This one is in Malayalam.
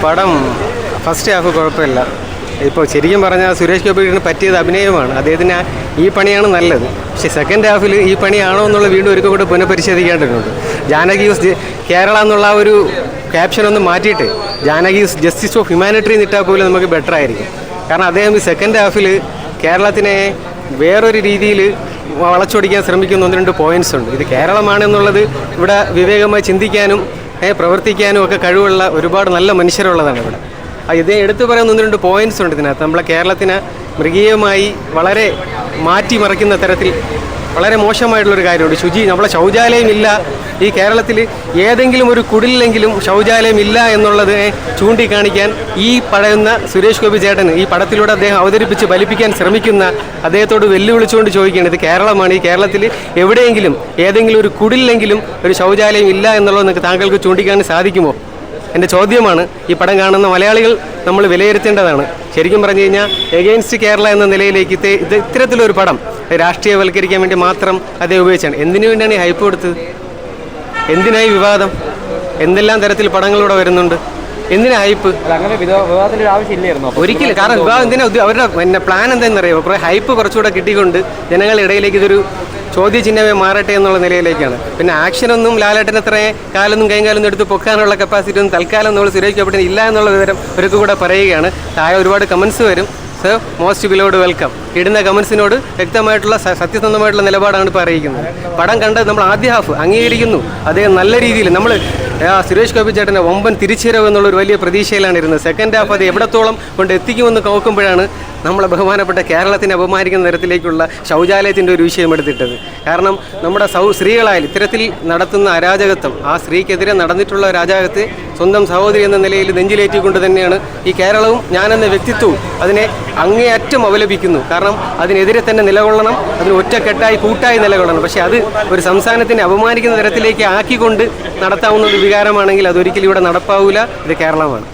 പടം ഫസ്റ്റ് ഹാഫ് കുഴപ്പമില്ല. ഇപ്പോൾ ശരിക്കും പറഞ്ഞാൽ സുരേഷ് ഗോപിന് പറ്റിയത് അഭിനയമാണ്. അദ്ദേഹത്തിന് ഈ പണിയാണ് നല്ലത്. പക്ഷേ സെക്കൻഡ് ഹാഫിൽ ഈ പണിയാണോ എന്നുള്ള വീണ്ടും ഒരിക്കൽ കൂടെ പുനഃപരിശോധിക്കേണ്ടതുണ്ട്. ജാനകി യൂസ് കേരള എന്നുള്ള ഒരു ക്യാപ്ഷനൊന്ന് മാറ്റിയിട്ട് Janaki use justice of humanity നിട്ടാൽ പോലും നമുക്ക് ബെറ്റർ ആയിരിക്കും. കാരണം അദ്ദേഹം ഈ സെക്കൻഡ് ഹാഫിൽ കേരളത്തിനെ വേറൊരു രീതിയിൽ വളച്ചൊടിക്കാൻ ശ്രമിക്കുന്ന 1-2 പോയിൻറ്റ്സ് ഉണ്ട്. ഇത് കേരളമാണെന്നുള്ളത് ഇവിടെ വിവേകമായി ചിന്തിക്കാനും പ്രവർത്തിക്കാനും ഒക്കെ കഴിവുള്ള ഒരുപാട് നല്ല മനുഷ്യരുള്ളതാണ് ഇവിടെ. ഇത് എടുത്തു പറയുന്ന 1-2 പോയിൻറ്റ്സ് ഉണ്ട് ഇതിനകത്ത്. നമ്മളെ കേരളത്തിനെ മൃഗീയമായി വളരെ മാറ്റിമറിക്കുന്ന തരത്തിൽ വളരെ മോശമായിട്ടുള്ളൊരു കാര്യമുണ്ട്. നമ്മളെ ശൗചാലയം ഇല്ല. ഈ കേരളത്തിൽ ഏതെങ്കിലും ഒരു കുടിലെങ്കിലും ശൗചാലയം ഇല്ല എന്നുള്ളത് ചൂണ്ടിക്കാണിക്കാൻ ഈ പറയുന്ന സുരേഷ് ഗോപി ചേട്ടന് ഈ പടത്തിലൂടെ അദ്ദേഹം അവതരിപ്പിച്ച് ഫലിപ്പിക്കാൻ ശ്രമിക്കുന്ന അദ്ദേഹത്തോട് വെല്ലുവിളിച്ചുകൊണ്ട് ചോദിക്കുകയാണ്, ഇത് കേരളമാണ്. ഈ കേരളത്തിൽ എവിടെയെങ്കിലും ഏതെങ്കിലും ഒരു കുടിലെങ്കിലും ഒരു ശൗചാലയം ഇല്ല എന്നുള്ളത് നിങ്ങൾക്ക് താങ്കൾക്ക് ചൂണ്ടിക്കാണാൻ സാധിക്കുമോ? എൻ്റെ ചോദ്യമാണ്. ഈ പടം കാണുന്ന മലയാളികൾ നമ്മൾ വിലയിരുത്തേണ്ടതാണ്. ശരിക്കും പറഞ്ഞു കഴിഞ്ഞാൽ എഗെയിൻസ്റ്റ് കേരള എന്ന നിലയിലേക്ക് ഇത്തരത്തിലൊരു പടം രാഷ്ട്രീയവൽക്കരിക്കാൻ വേണ്ടി മാത്രം അദ്ദേഹം ഉപയോഗിച്ചാണ്. എന്തിനു വേണ്ടിയാണ് ഈ ഹൈപ്പ് കൊടുത്തത്? എന്തിനായി വിവാദം? എന്തെല്ലാം തരത്തിൽ പടങ്ങളിലൂടെ വരുന്നുണ്ട്? എന്തിനാ ഹൈപ്പ്? അങ്ങനെ വിവാദത്തിൻ്റെ ആവശ്യമില്ലായിരുന്നു ഒരിക്കലും. കാരണം വിവാദം എന്തിനാ? അവരുടെ പ്ലാൻ എന്താണെന്നറിയാമോ? കുറേ ഹൈപ്പ് കുറച്ചുകൂടെ കിട്ടിക്കൊണ്ട് ജനങ്ങളുടെ ഇടയിലേക്ക് ഇതൊരു ചോദ്യചിഹ്നമേ മാറട്ടെ എന്നുള്ള നിലയിലേക്കാണ്. പിന്നെ ആക്ഷനൊന്നും ലാലേട്ടന് അത്ര കാലൊന്നും കൈകാലൊന്നും എടുത്ത് പൊക്കാനുള്ള കപ്പാസിറ്റി ഒന്നും തൽക്കാലം നമ്മൾ സുരേഷ് ഗോപിന് ഇല്ല എന്നുള്ള വിവരം ഒരിക്കൽ കൂടെ പറയുകയാണ്. താഴെ ഒരുപാട് കമൻസ് വരും. So most ബിലോഡ് welcome. ഇടുന്ന കമൻസിനോട് വ്യക്തമായിട്ടുള്ള സത്യസന്ധമായിട്ടുള്ള നിലപാടാണ് ഇപ്പോൾ അറിയിക്കുന്നത്. പടം കണ്ട് നമ്മൾ ആദ്യ ഹാഫ് അംഗീകരിക്കുന്നു. അദ്ദേഹം നല്ല രീതിയിൽ നമ്മൾ സുരേഷ് ഗോപി ചേട്ടൻ്റെ വമ്പൻ തിരിച്ചുവരവ് എന്നുള്ളൊരു വലിയ പ്രതീക്ഷയിലാണ് ഇരുന്നത്. സെക്കൻഡ് ഹാഫ് അത് എവിടത്തോളം കൊണ്ട് എത്തിക്കുമെന്ന് നോക്കുമ്പോഴാണ് നമ്മളെ ബഹുമാനപ്പെട്ട കേരളത്തിനെ അപമാനിക്കുന്ന തരത്തിലേക്കുള്ള ശൗചാലയത്തിൻ്റെ ഒരു വിഷയം എടുത്തിട്ടത്. കാരണം നമ്മുടെ സ്ത്രീകളായാലും ഇത്തരത്തിൽ നടത്തുന്ന അരാജകത്വം, ആ സ്ത്രീക്കെതിരെ നടന്നിട്ടുള്ള അരാജകത്തെ സ്വന്തം സഹോദരി എന്ന നിലയിൽ നെഞ്ചിലേറ്റിക്കൊണ്ട് തന്നെയാണ് ഈ കേരളവും ഞാനെന്ന വ്യക്തിത്വവും അതിനെ അങ്ങേയറ്റം അപലപിക്കുന്നു. കാരണം അതിനെതിരെ തന്നെ നിലകൊള്ളണം, അതിന് ഒറ്റക്കെട്ടായി കൂട്ടായി നിലകൊള്ളണം. പക്ഷേ അത് ഒരു സംസ്ഥാനത്തിനെ അപമാനിക്കുന്ന തരത്തിലേക്ക് ആക്കിക്കൊണ്ട് നടത്താവുന്ന ഒരു വികാരമാണെങ്കിൽ അതൊരിക്കലും ഇവിടെ നടപ്പാവില്ല. ഇത് കേരളമാണ്.